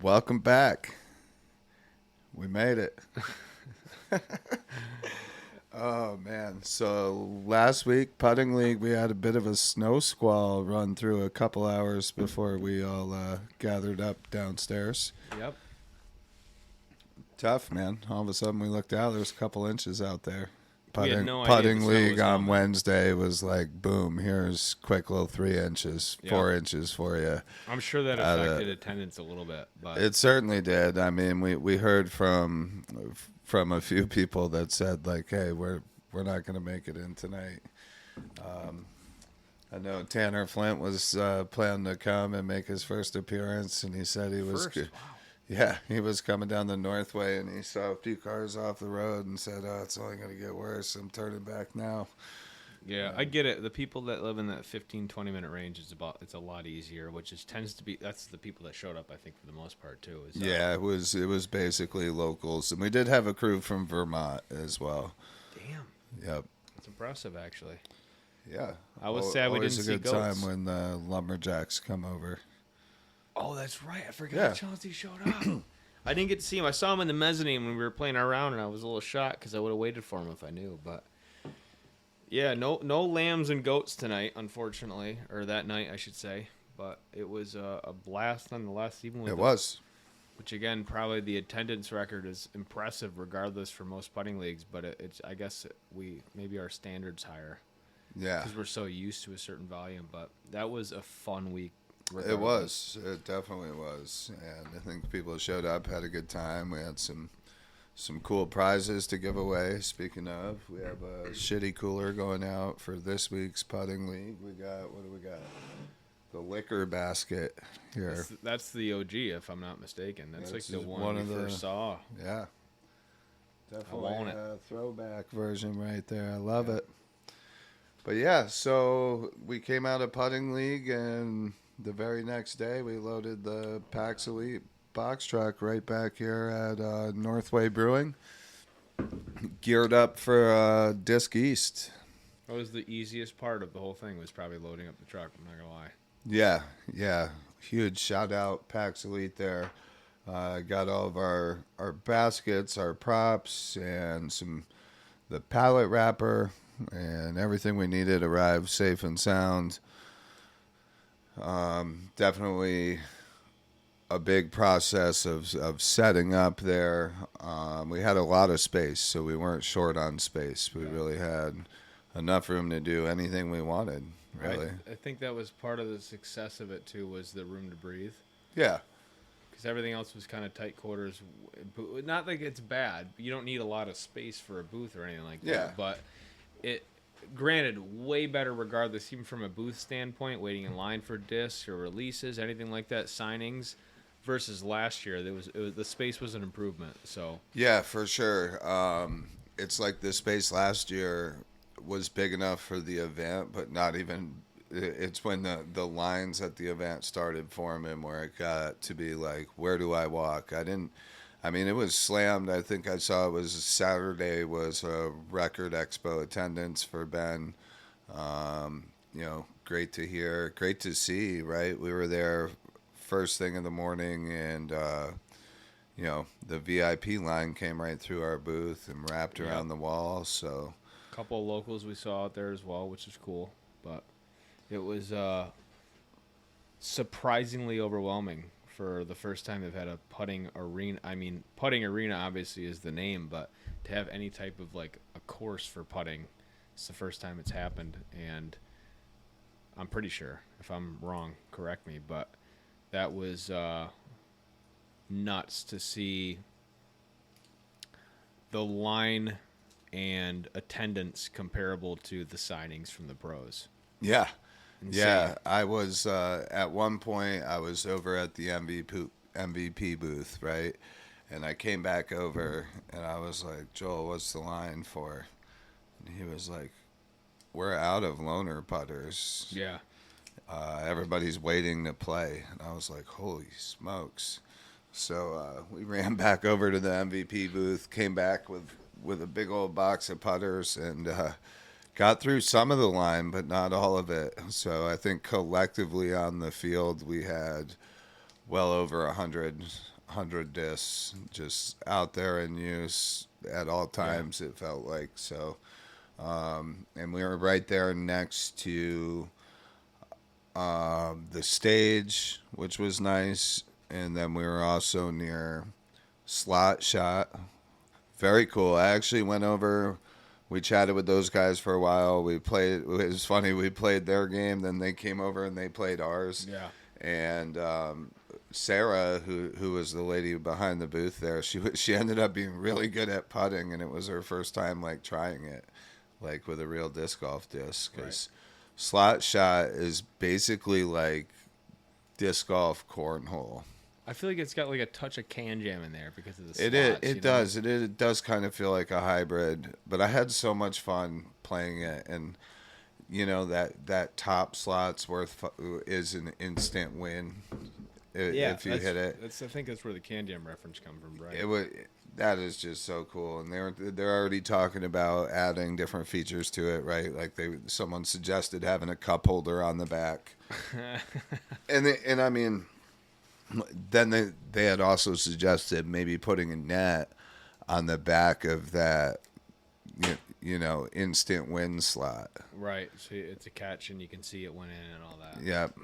Welcome back. We made it. Oh, man. So last week, putting league, we had a bit of a snow squall run through a couple hours before we all gathered up downstairs. Yep. Tough, man. All of a sudden we looked out, there was a couple inches out there. We had no idea Putting the snow league was on coming. Wednesday was like, boom, here's quick little 3 inches, Yep. 4 inches for you. I'm sure that affected attendance a little bit, but It certainly did. I mean, we heard from a few people that said like, "Hey, we're not going to make it in tonight." I know Tanner Flint was planning to come and make his first appearance, and he said he was, first, wow. yeah, he was coming down the Northway, and he saw a few cars off the road, and said, "Oh, it's only going to get worse. I'm turning back now." Yeah, I get it. The people that live in that 15-20 minute range it's a lot easier, tends to be that's the people that showed up, I think, for the most part too. Yeah, it was basically locals, and we did have a crew from Vermont as well. Damn. Yep. It's impressive, actually. Yeah. I was sad we Always didn't a see good goats. time when the lumberjacks come over. Oh, that's right. I forgot Yeah. Chauncey showed up. I didn't get to see him. I saw him in the mezzanine when we were playing our round, and I was a little shocked because I would have waited for him if I knew. But yeah, no lambs and goats tonight, unfortunately, or that night, I should say. But it was a blast nonetheless. Even with It was. which again, probably the attendance record is impressive, regardless for most putting leagues. But it's I guess maybe our standards higher. Yeah. Because we're so used to a certain volume. But that was a fun week. It was. It definitely was. And I think people showed up, had a good time. We had some cool prizes to give away. Speaking of, we have a shitty cooler going out for this week's putting league. What do we got? The liquor basket here. That's the OG, if I'm not mistaken. That's like the one we first saw. Yeah. Definitely want it. a throwback version right there. I love it. But yeah, so we came out of putting league, and the very next day we loaded the PAX Elite box truck right back here at Northway Brewing, geared up for Disc East. That was the easiest part of the whole thing, was probably loading up the truck, I'm not going to lie. Yeah. Huge shout out PAX Elite there. Got all of our baskets, our props, and the pallet wrapper, and everything we needed arrived safe and sound. Definitely a big process of setting up there. We had a lot of space, so we weren't short on space. We really had enough room to do anything we wanted, really. I think that was part of the success of it, too, was the room to breathe. Yeah. Because everything else was kind of tight quarters. Not like it's bad. You don't need a lot of space for a booth or anything like that. Yeah. But granted, way better regardless, even from a booth standpoint, waiting in line for discs or releases, anything like that, signings, versus last year. The space was an improvement. So Yeah, for sure. It's like the space last year was big enough for the event, but not even. It's when the lines at the event started forming where it got to be like, where do I walk? It was slammed. I think I saw it was Saturday was a record expo attendance for Ben. Great to hear, great to see, right? We were there first thing in the morning, and the VIP line came right through our booth and wrapped around the wall. So a couple of locals we saw out there as well, which is cool. But it was surprisingly overwhelming for the first time they've had a putting arena. I mean, putting arena obviously is the name, but to have any type of like a course for putting, it's the first time it's happened. And I'm pretty sure, if I'm wrong, correct me, but that was nuts to see the line and attendance comparable to the signings from the pros. yeah. Insane. Yeah, I was at one point. I was over at the MVP booth, right? And I came back over, and I was like, "Joel, what's the line for?" And he was like, "We're out of loaner putters. Yeah. Everybody's waiting to play." And I was like, "Holy smokes!" So we ran back over to the MVP booth, came back with a big old box of putters, and got through some of the line, but not all of it. So I think collectively on the field we had well over 100 100 discs just out there in use at all times, it felt like. So, and we were right there next to the stage, which was nice. And then we were also near Slot Shot. Very cool. I actually went over. We chatted with those guys for a while. We played. It was funny. We played their game, then they came over and they played ours. Yeah. And Sarah, who was the lady behind the booth there, she ended up being really good at putting, and it was her first time like trying it, like with a real disc golf disc. Because Slot Shot is basically like disc golf cornhole. I feel like it's got like a touch of Can Jam in there because of the slots. It does. It does kind of feel like a hybrid, but I had so much fun playing it, and that top slot's is an instant win if you hit it. I think that's where the Can Jam reference comes from, right? That is just so cool, and they're already talking about adding different features to it, right? Like someone suggested having a cup holder on the back, and I mean. Then they had also suggested maybe putting a net on the back of that, instant win slot. Right. So it's a catch and you can see it went in and all that. Yep.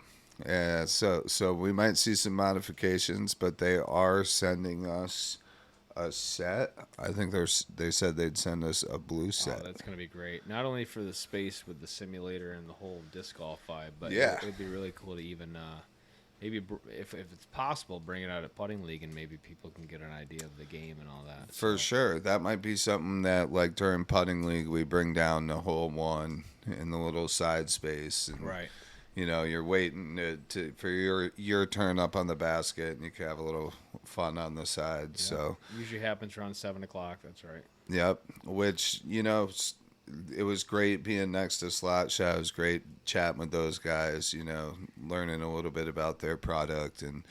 Yeah. So we might see some modifications, but they are sending us a set. I think they said they'd send us a blue set. Oh, that's going to be great. Not only for the space with the simulator and the whole disc golf vibe, but it'd be really cool to even maybe if it's possible, bring it out at Putting League and maybe people can get an idea of the game and all that. For sure. That might be something that, like, during Putting League, we bring down the hole one in the little side space. And, right. You're waiting for your turn up on the basket, and you can have a little fun on the side. Yep. So usually happens around 7 o'clock. That's right. Yep. Which, it was great being next to Slot Shot. It was great chatting with those guys, learning a little bit about their product and,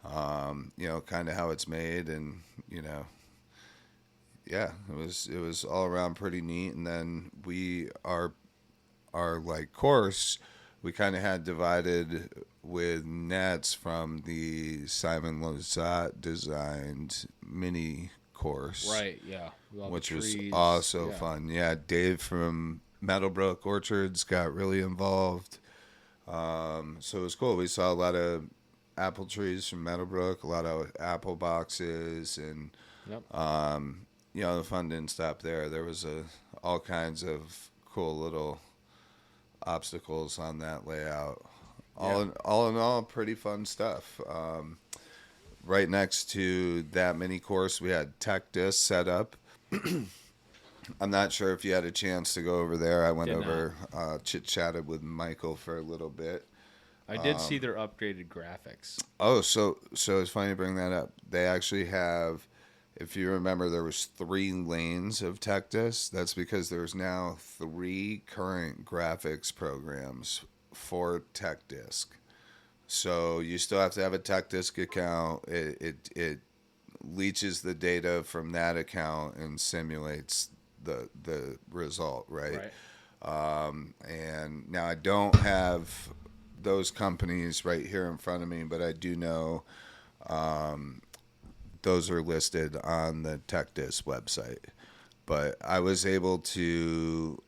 kind of how it's made. And, yeah, it was all around pretty neat. And then our like course, we kind of had divided with nets from the Simon Lozat designed mini course. Right, yeah. Which was also fun. Yeah, Dave from Meadowbrook Orchards got really involved. So it was cool. We saw a lot of apple trees from Meadowbrook, a lot of apple boxes, and the fun didn't stop there. There was all kinds of cool little obstacles on that layout. All in all, pretty fun stuff. Right next to that mini course, we had tech disc set up. I'm not sure if you had a chance to go over there. I went over, chit-chatted with Michael for a little bit. I did see their upgraded graphics. Oh, so it's funny to bring that up. They actually have, if you remember, there was 3 lanes of tech disc. That's because there's now 3 current graphics programs for tech disc. So you still have to have a tech disc account. It leaches the data from that account and simulates the result, right? And now I don't have those companies right here in front of me, but I do know those are listed on the TechDisc website. But I was able to,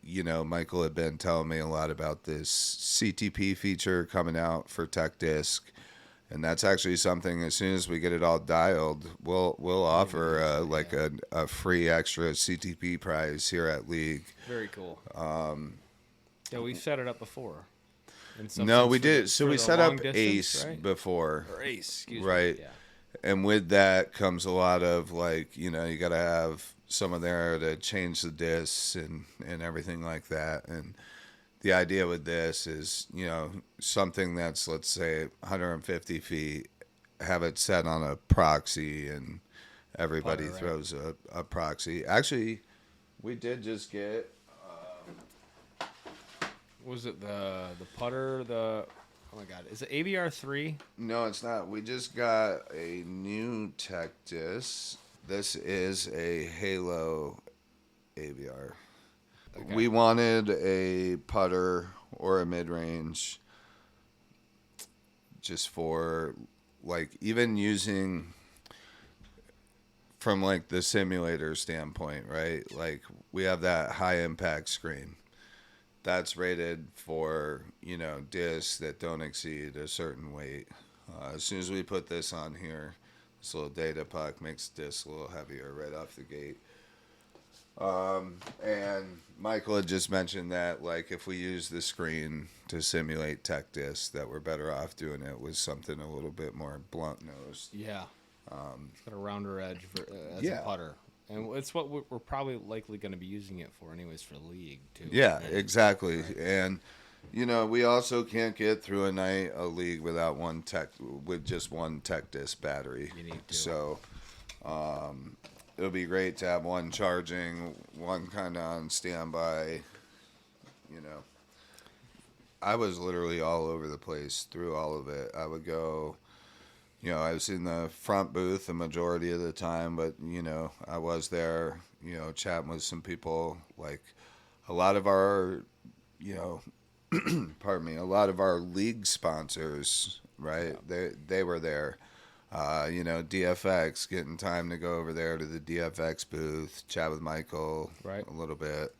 Michael had been telling me a lot about this CTP feature coming out for TechDisc. And that's actually something, as soon as we get it all dialed, we'll offer a free extra CTP prize here at League. Very cool. Yeah, we've set it up before. No, we did. So we set up Ace before. Or Ace, excuse me. Right. Yeah. And with that comes a lot of, you got to have someone there to change the discs and everything like that. And the idea with this is, something that's, let's say, 150 feet, have it set on a proxy, and everybody throws a proxy. Actually, we did just get... was it the putter, oh my God, is it ABR 3? No, it's not. We just got a new tech disc. This is a Halo ABR. Okay. We wanted a putter or a mid-range just for, even using... from like the simulator standpoint, right? Like we have that high impact screen that's rated for, discs that don't exceed a certain weight. As soon as we put this on here, this little data puck makes the disc a little heavier right off the gate. And Michael had just mentioned that, like, if we use the screen to simulate tech discs, that we're better off doing it with something a little bit more blunt nosed. Yeah. It's got a rounder edge as Yeah. a putter. And it's what we're probably likely going to be using it for anyways for the league, too. Yeah, Right? exactly. Right. And, we also can't get through a league without just one tech disc battery. You need to. So, it'll be great to have one charging, one kind of on standby. I was literally all over the place through all of it. I would go, I was in the front booth the majority of the time, but, I was there, chatting with some people. Like a lot of our, pardon me, a lot of our league sponsors, right? Yeah. They were there. DFX, getting time to go over there to the DFX booth, chat with Michael Right. a little bit.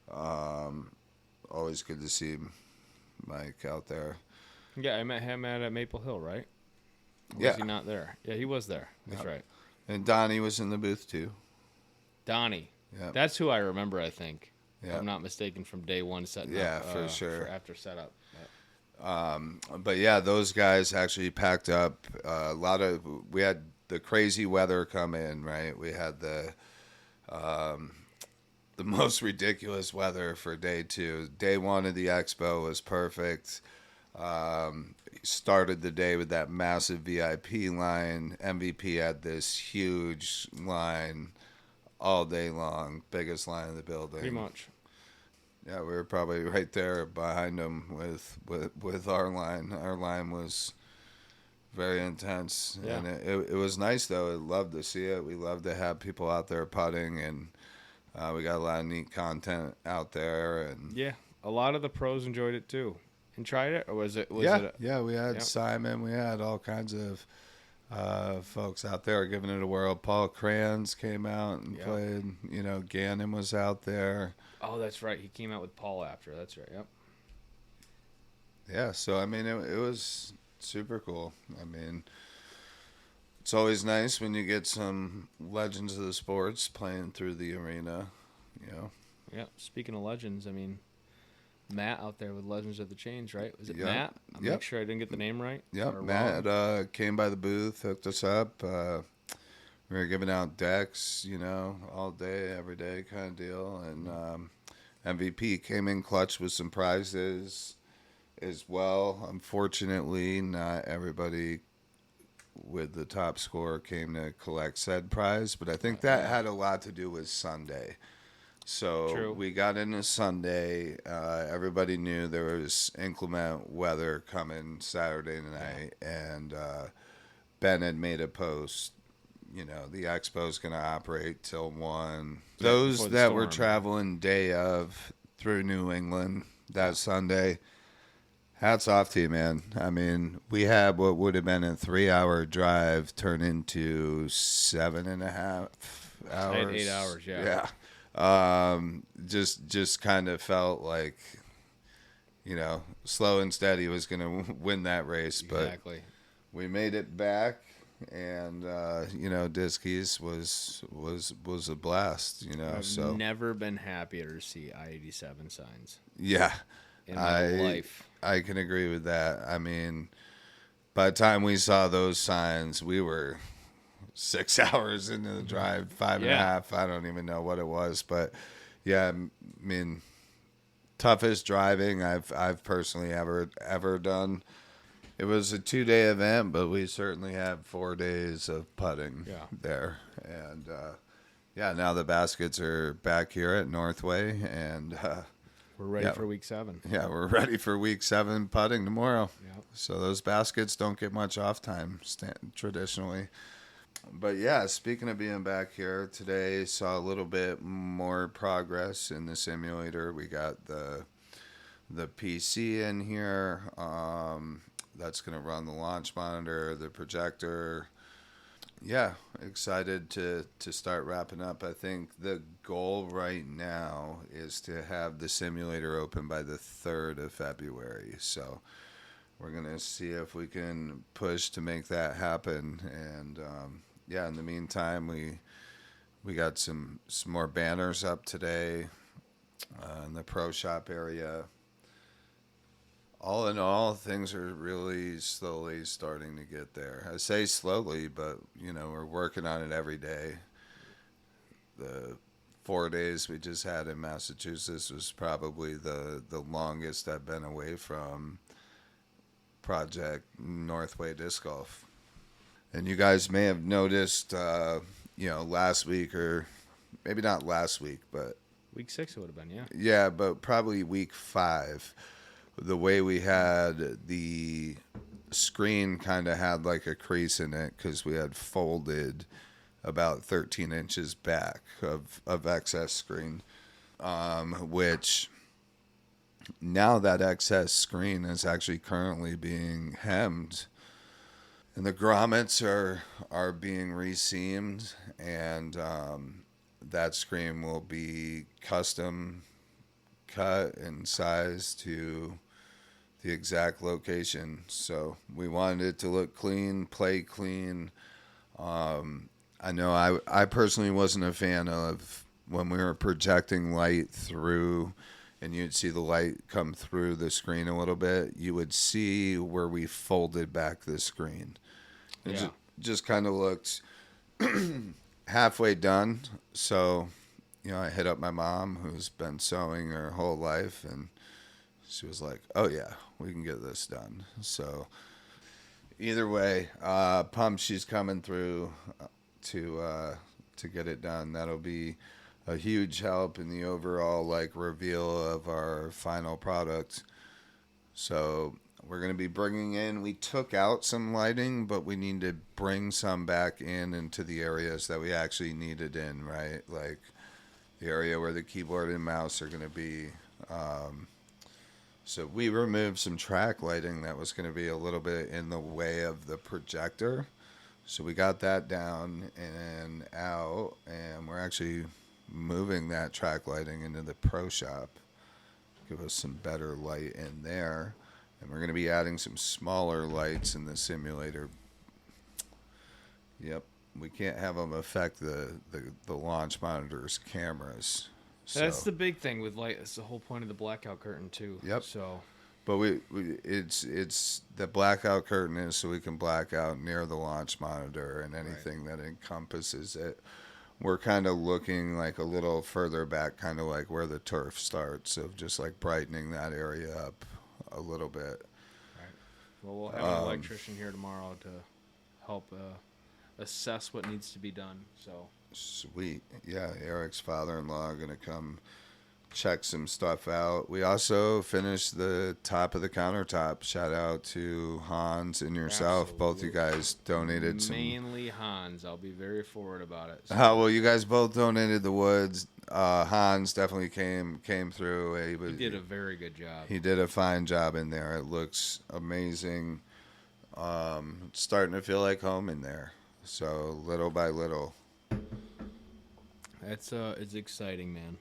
Always good to see Mike out there. Yeah, I met him at Maple Hill, right? Or Yeah. Was he not there? Yeah, he was there. That's right. And Donnie was in the booth too. Donnie. Yeah. That's who I remember, I think. Yeah. If I'm not mistaken, from day one setting Yeah, up. for sure. After setup. But yeah, those guys actually packed up we had the crazy weather come in, right? We had the most ridiculous weather for day 2. Day 1 of the expo was perfect. Started the day with that massive VIP line. MVP had this huge line all day long, biggest line in the building. Pretty much. Yeah, we were probably right there behind them with our line. Our line was very intense, Yeah. and it was nice though. I loved to see it. We love to have people out there putting, and we got a lot of neat content out there. And Yeah, a lot of the pros enjoyed it too. And tried it, or was it? yeah, it we had Yep. Simon. We had all kinds of folks out there giving it a whirl. Paul Crayons came out and Yep. played. Gannon was out there. Oh, that's right. He came out with Paul after. That's right. Yep. Yeah, so I mean, it was super cool. I mean, it's always nice when you get some legends of the sports playing through the arena. Yeah. Speaking of legends, I mean, Matt out there with Legends of the Chains, right? Was it Yep. Matt? I'm Yep. not sure I didn't get the name right. Yep, Or Matt wrong. came by the booth, hooked us up. We were giving out decks, all day, every day kind of deal. And MVP came in clutch with some prizes as well. Unfortunately, not everybody with the top score came to collect said prize, but I think that had a lot to do with Sunday. So True. we got into Sunday. Everybody knew there was inclement weather coming Saturday night, and Ben had made a post. The expo's going to operate till 1. Those before the that were storm. traveling day of through New England that Sunday, hats off to you, man. I mean, we had what would have been a 3-hour drive turn into 7.5 hours. I had 8 hours, yeah. Yeah. Just kind of felt like, slow and steady was going to win that race, but Exactly. we made it back, and Diskies was a blast, I've so never been happier to see I-87 signs yeah, in my life. I can agree with that. I mean, by the time we saw those signs, we were 6 hours into the drive, 5.5. Yeah. I don't even know what it was, but yeah, I mean, toughest driving I've personally ever done. It was a 2-day event, but we certainly had 4 days of putting there, and now the baskets are back here at Northway, and We're ready for week 7. yeah, we're ready for week 7 putting tomorrow. Yep. So those baskets don't get much off time traditionally. But yeah, speaking of being back here today, saw a little bit more progress in the simulator. We got the PC in here. That's going to run the launch monitor, the projector. Yeah, excited to start wrapping up. I think the goal right now is to have the simulator open by the 3rd of February. So we're going to see if we can push to make that happen. And yeah, in the meantime, we got some more banners up today in the pro shop area. All in all, things are really slowly starting to get there. I say slowly, but we're working on it every day. The 4 days we just had in Massachusetts was probably the longest I've been away from Project Northway Disc Golf. And you guys may have noticed, last week, or maybe not last week, but Week 6 it would have been, yeah. yeah, but probably week 5. The way we had the screen kind of had like a crease in it because we had folded about 13 inches back of excess screen, which now that excess screen is actually currently being hemmed, and the grommets are being reseamed, and that screen will be custom cut and sized to the exact location. So we wanted it to look clean, play clean. I know I personally wasn't a fan of when we were projecting light through and you'd see the light come through the screen a little bit. You would see where we folded back the screen. It Yeah. just kind of looked halfway done. So, I hit up my mom, who's been sewing her whole life, and she was like, "Oh yeah, we can get this done." So, either way, pumped she's coming through to get it done. That'll be a huge help in the overall reveal of our final product. So we're going to be bringing in. We took out some lighting, but we need to bring some back in into the areas that we actually needed in, right? Like the area where the keyboard and mouse are going to be. So we removed some track lighting that was going to be a little bit in the way of the projector. So we got that down and out, and we're actually moving that track lighting into the pro shop. Give us some better light in there. And we're going to be adding some smaller lights in the simulator. Yep. We can't have them affect the launch monitor's cameras. So, That's the big thing with light. That's the whole point of the blackout curtain, too. Yep. So, but it's the blackout curtain is so we can black out near the launch monitor and anything that encompasses it. We're kind of looking like a little further back, kind of like where the turf starts, of just like brightening that area up a little bit. right. Well, we'll have an electrician here tomorrow to help assess what needs to be done. So, Sweet. Yeah, Eric's father-in-law going to come check some stuff out. We also finished the top of the countertop. Shout out to Hans and yourself. Both you guys donated some. Mainly Hans. I'll be very forward about it. So. Well, you guys both donated the woods. Hans definitely came through. He did a very good job. He did a fine job in there. It looks amazing. It's starting to feel like home in there. So little by little. It's exciting, man.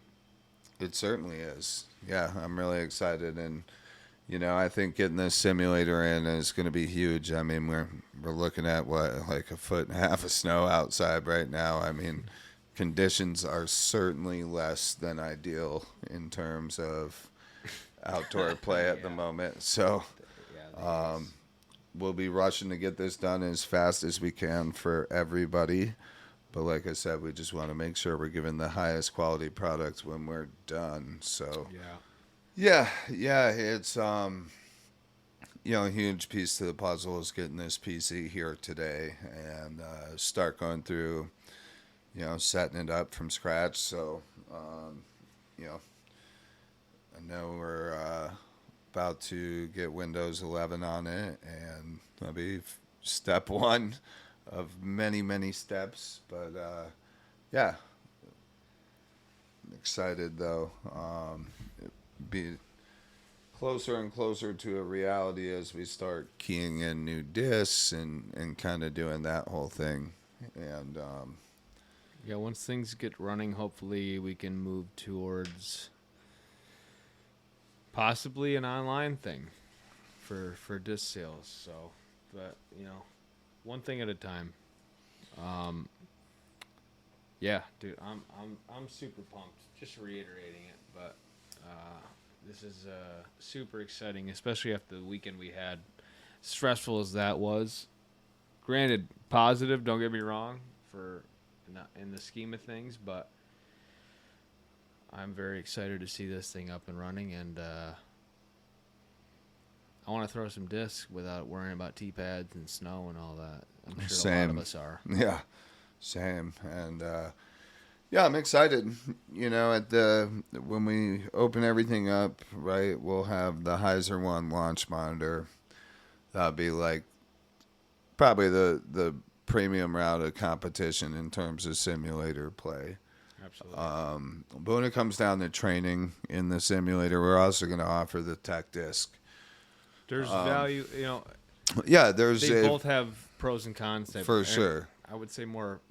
It certainly is. Yeah, I'm really excited, and I think getting this simulator in is going to be huge. I mean, we're looking at like a foot and a half of snow outside right now. I mean, conditions are certainly less than ideal in terms of outdoor play at the moment. So, we'll be rushing to get this done as fast as we can for everybody. But like I said, we just want to make sure we're giving the highest quality product when we're done. So yeah, it's a huge piece to the puzzle is getting this PC here today and start going through, setting it up from scratch. So I know we're about to get Windows 11 on it, and that'll be step one of many, many steps. But yeah, I'm excited though. Be closer and closer to a reality as we start keying in new discs and kind of doing that whole thing. And Yeah, once things get running, hopefully we can move towards possibly an online thing for disc sales. So, but one thing at a time. Um, yeah, dude, I'm super pumped. Just reiterating it, but this is super exciting, especially after the weekend we had. Stressful as that was, granted, positive. Don't get me wrong, for not in the scheme of things, but I'm very excited to see this thing up and running, and I want to throw some discs without worrying about T-pads and snow and all that. I'm sure a lot of us are. Yeah, same. And yeah, I'm excited. When we open everything up, right, we'll have the Heiser One launch monitor. That'll be like probably the premium route of competition in terms of simulator play. Absolutely. But when it comes down to training in the simulator, we're also going to offer the tech disc. There's value, Yeah, they both have pros and cons. For sure. I would say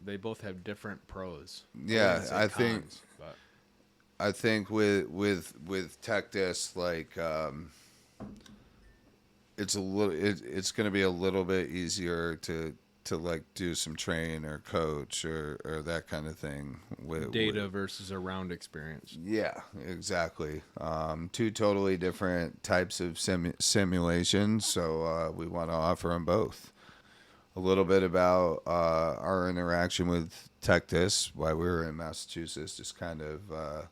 they both have different pros. Yeah, I think. I think with tech disc, like it's going to be a little bit easier to like do some train or coach or that kind of thing with data versus a round experience. Yeah, exactly. Two totally different types of simulations, so we want to offer them both. A little bit about our interaction with TechDisc while we were in Massachusetts, just kind of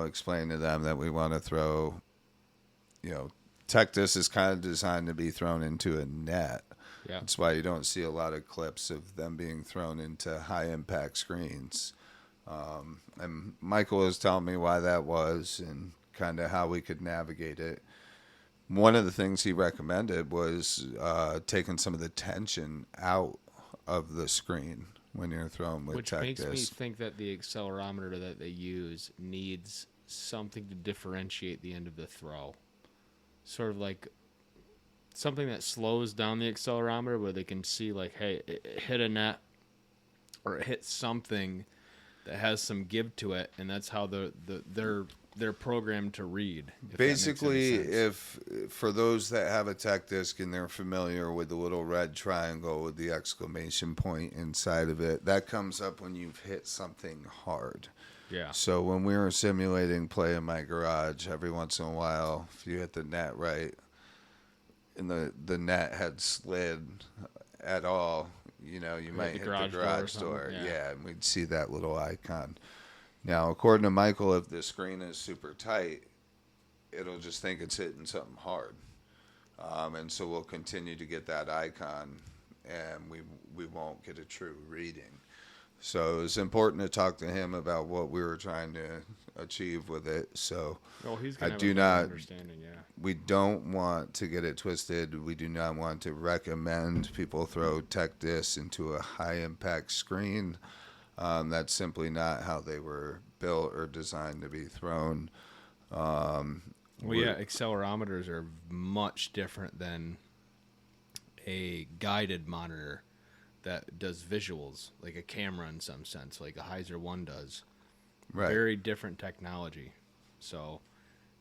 explain to them that we want to throw, TechDisc is kind of designed to be thrown into a net. Yeah. That's why you don't see a lot of clips of them being thrown into high impact screens. And Michael was telling me why that was and kind of how we could navigate it. One of the things he recommended was taking some of the tension out of the screen when you're throwing with Which makes me think that the accelerometer that they use needs something to differentiate the end of the throw. Sort of like something that slows down the accelerometer where they can see like, hey, it hit a net or it hit something that has some give to it, and that's how they're programmed to read. Basically, if for those that have a tech disc and they're familiar with the little red triangle with the exclamation point inside of it, that comes up when you've hit something hard. Yeah. So when we were simulating play in my garage, every once in a while, if you hit the net right, and the net had slid at all, you might hit the garage door. Yeah, and we'd see that little icon. Now, according to Michael, if the screen is super tight, it'll just think it's hitting something hard. And so we'll continue to get that icon, and we won't get a true reading. So it was important to talk to him about what we were trying to achieve with it. So he's gonna I do not understanding, yeah. We don't want to get it twisted. We do not want to recommend people throw tech discs into a high impact screen. That's simply not how they were built or designed to be thrown. Accelerometers are much different than a guided monitor that does visuals, like a camera in some sense, like a Heiser One does. Right. Very different technology. So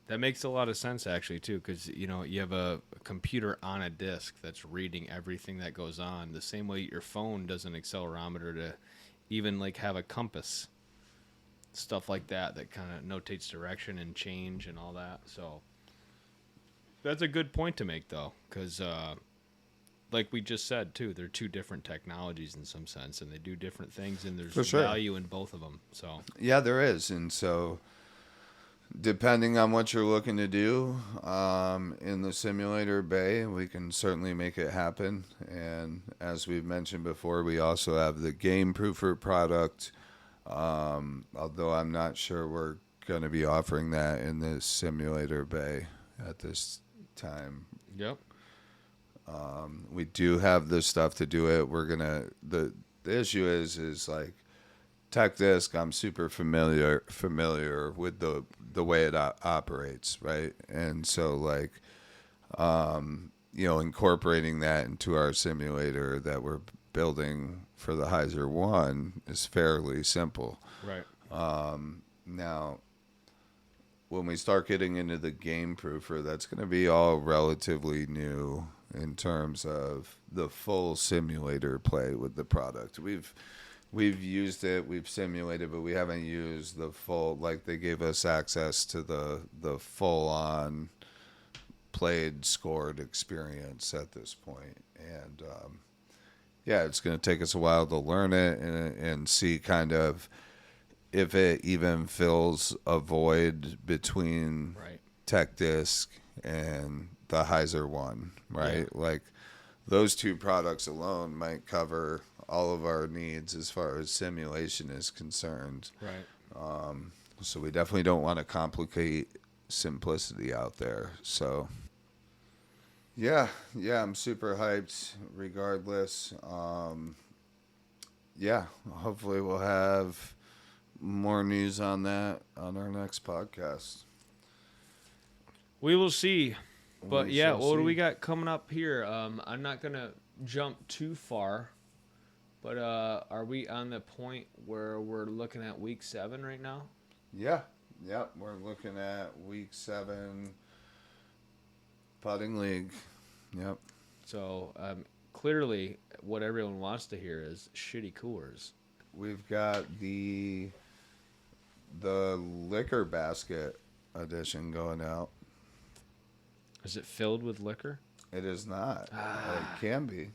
that makes a lot of sense, actually, too, because, you have a computer on a disc that's reading everything that goes on, the same way your phone does an accelerometer to even, like, have a compass, stuff like that kind of notates direction and change and all that. So that's a good point to make, though, because like we just said, too, they're two different technologies in some sense, and they do different things, and there's value in both of them. So yeah, there is. And so depending on what you're looking to do in the simulator bay, we can certainly make it happen. And as we've mentioned before, we also have the Game Proofer product, although I'm not sure we're going to be offering that in the simulator bay at this time. Yep. We do have the stuff to do it. We're gonna the issue is like tech disc. I'm super familiar with the way it operates, right? And so like incorporating that into our simulator that we're building for the Heiser 1 is fairly simple. Right. Now, when we start getting into the game proofer, that's going to be all relatively new in terms of the full simulator play with the product. We've used it, we've simulated, but we haven't used the full, like they gave us access to the full on played, scored experience at this point. And yeah, it's going to take us a while to learn it and see kind of if it even fills a void between Tech Disc and the Heiser 1, right? Yeah. Like those two products alone might cover all of our needs as far as simulation is concerned. Right. So we definitely don't want to complicate simplicity out there. So yeah, I'm super hyped regardless. Yeah, hopefully we'll have more news on that on our next podcast. We will see. But We yeah, shall what do see. we got coming up here? I'm not going to jump too far, but are we on the point where we're looking at week 7 right now? Yeah, we're looking at week 7 putting league. Yep. So clearly what everyone wants to hear is shitty coolers. We've got the liquor basket edition going out. Is it filled with liquor? It is not. It can be.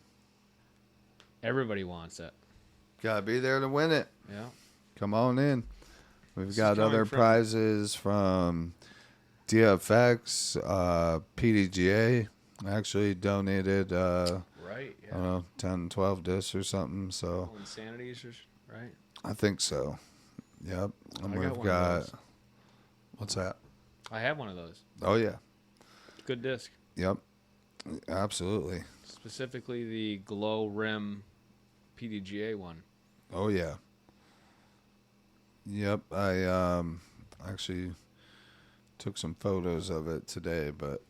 Everybody wants it. Gotta be there to win it. Yeah. Come on in. We've This got is coming other from- prizes from DFX, PDGA actually donated, Right, I don't know, 10, 12 discs or something. So Insanities, right? I think so. Yep. And I got we've one of got, those. what's that? I have one of those. Oh, yeah. Good disc. Yep. Absolutely. Specifically the glow rim PDGA one. Oh, yeah. Yep. I actually took some photos of it today, but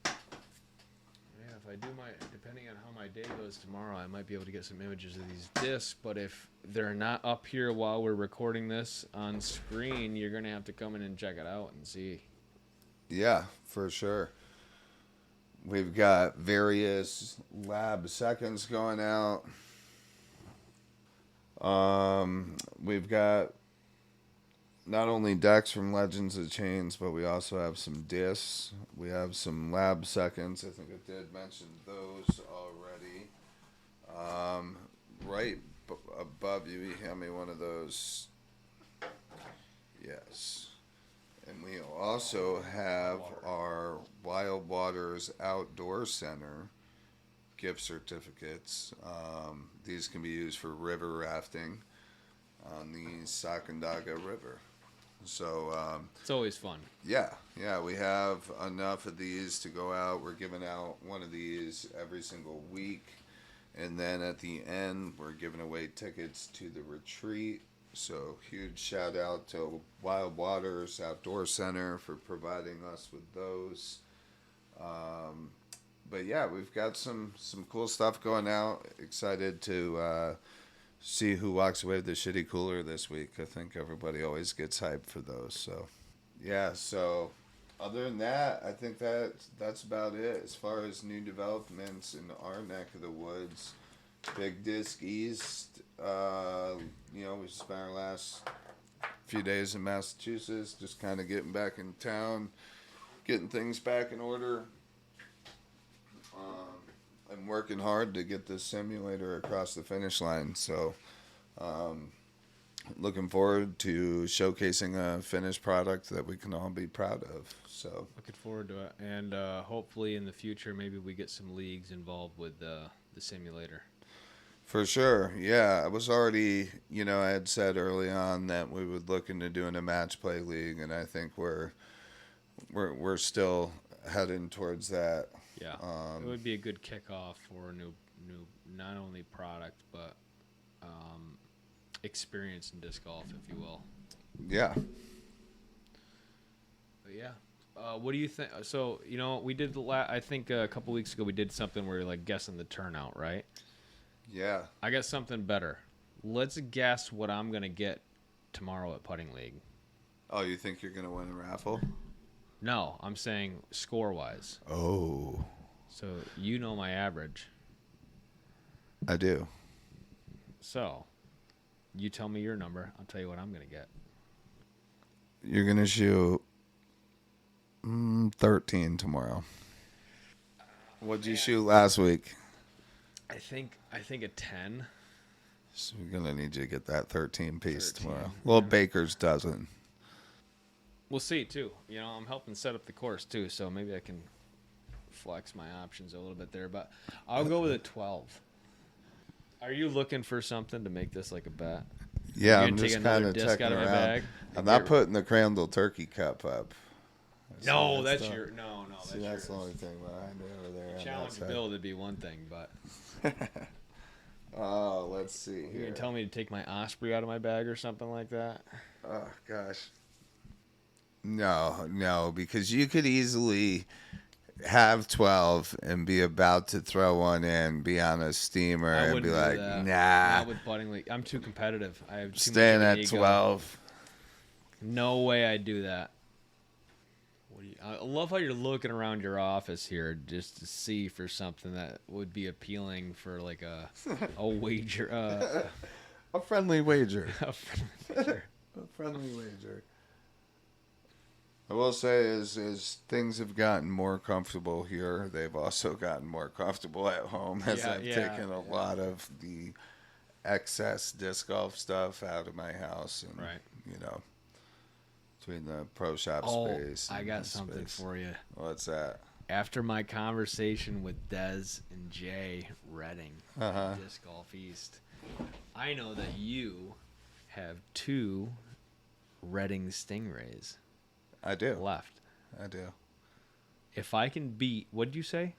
Yeah, if I do depending on how my day goes tomorrow, I might be able to get some images of these discs, but if they're not up here while we're recording this on screen, you're going to have to come in and check it out and see. yeah, for sure. We've got various lab seconds going out. We've got not only decks from Legends of Chains, but we also have some discs. We have some lab seconds. I think I did mention those already. Right above you hand me one of those. Yes. And we also have our Wild Waters Outdoor Center gift certificates. These can be used for river rafting on the Sacandaga River. So, It's always fun. yeah, we have enough of these to go out. We're giving out one of these every single week. And then at the end, we're giving away tickets to the retreat. So huge shout out to Wild Waters Outdoor Center for providing us with those. But yeah, we've got some cool stuff going out. Excited to see who walks away with the shitty cooler this week. I think everybody always gets hyped for those. So yeah, so other than that, I think that's about it as far as new developments in our neck of the woods. Big Disc East, we spent our last few days in Massachusetts just kind of getting back in town, getting things back in order. I'm working hard to get this simulator across the finish line, so looking forward to showcasing a finished product that we can all be proud of. So Looking forward to it. And hopefully in the future, maybe we get some leagues involved with the simulator. for sure, yeah, I was already, I had said early on that we would look into doing a match play league, and I think we're still heading towards that. Yeah, it would be a good kickoff for a new not only product but experience in disc golf, if you will. Yeah. But yeah, What do you think? So, we did I think a couple weeks ago we did something where you're like guessing the turnout, right? Yeah. I got something better. Let's guess what I'm going to get tomorrow at Putting League. Oh, you think you're gonna win a raffle? No, I'm saying score-wise. Oh, So, you know my average. I do. So, you tell me your number. I'll tell you what I'm going to get. You're gonna shoot 13 tomorrow. What'd you shoot last week? I think a 10. So we're gonna need you to get that 13 piece 13, tomorrow. Well, Baker's dozen. We'll see, too. I'm helping set up the course, too, so maybe I can flex my options a little bit there. But I'll go with a 12. Are you looking for something to make this like a bet? Yeah, You're I'm gonna just take another kind of disc checking out of my around. bag? I'm not putting the Crandall Turkey Cup up. No, that's not- your no. See, that's the only thing behind it over there. on that Challenge side. build would be one thing, but Oh, let's see you here. can tell me to take my Osprey out of my bag or something like that. Oh gosh. No, because you could easily have 12 and be about to throw one in, be on a steamer, I and wouldn't be do like, that. nah, Not with Putting League. I'm too competitive. I have too staying much of an at ego. 12. No way I'd do that. I love how you're looking around your office here just to see for something that would be appealing for like a wager. A friendly wager. A wager. A friendly wager. I will say is things have gotten more comfortable here. They've also gotten more comfortable at home as I've taken a lot of the excess disc golf stuff out of my house. And, Right. Between the pro shop space. I and got the something space. for you. What's that? After my conversation with Dez and Jay Redding, Disc Golf East, I know that you have 2 Redding Stingrays I do. left. I do. If I can beat, what did you say?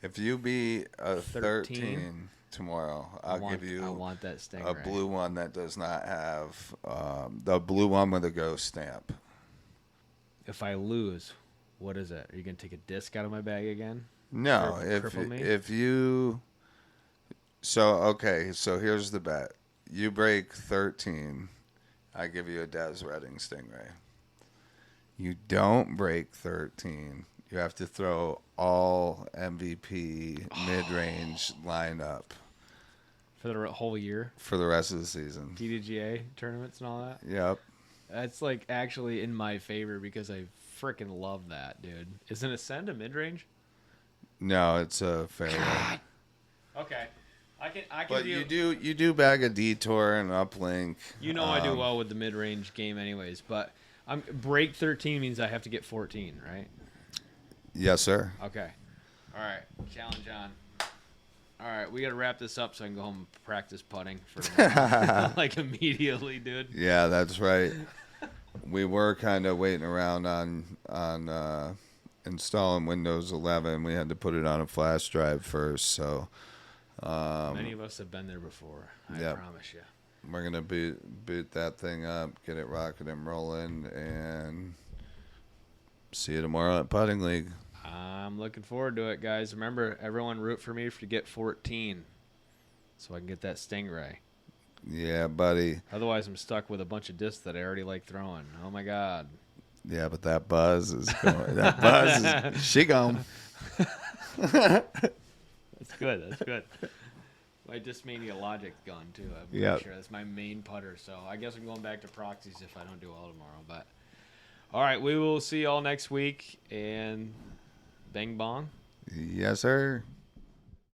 If you beat a 13? 13 tomorrow, I'll give you I want that Stingray. a blue one that does not have the blue one with a ghost stamp. If I lose, what is it? Are you going to take a disc out of my bag again? No, Or cripple me? if you so here's the bet. You break 13, I give you a Des Redding Stingray. You don't break 13, you have to throw all MVP mid-range lineup For the whole year? for the rest of the season. PDGA tournaments and all that? Yep. That's like actually in my favor because I freaking love that, dude. Isn't Ascend a mid-range? No, it's a fairway. Okay. I can But you do bag a detour and uplink. I do well with the mid-range game anyways, but break 13 means I have to get 14, right? Yes, sir. Okay. All right. Challenge on. All right, we got to wrap this up so I can go home and practice putting for like immediately, dude. Yeah, that's right. We were kind of waiting around on installing Windows 11. We had to put it on a flash drive first, so Many of us have been there before. I promise you. we're gonna boot that thing up, get it rocking and rolling, and see you tomorrow at Putting League. I'm looking forward to it, guys. Remember, everyone root for me to get 14 so I can get that Stingray. Yeah, buddy. Otherwise, I'm stuck with a bunch of discs that I already like throwing. Oh, my God. Yeah, but that buzz is going. That buzz is she gone. That's good. That's good. My Discmania Logic's gone, too. I'm pretty sure that's my main putter. So I guess I'm going back to proxies if I don't do well tomorrow. But all right, we will see y'all next week. And bang bong. Yes, sir.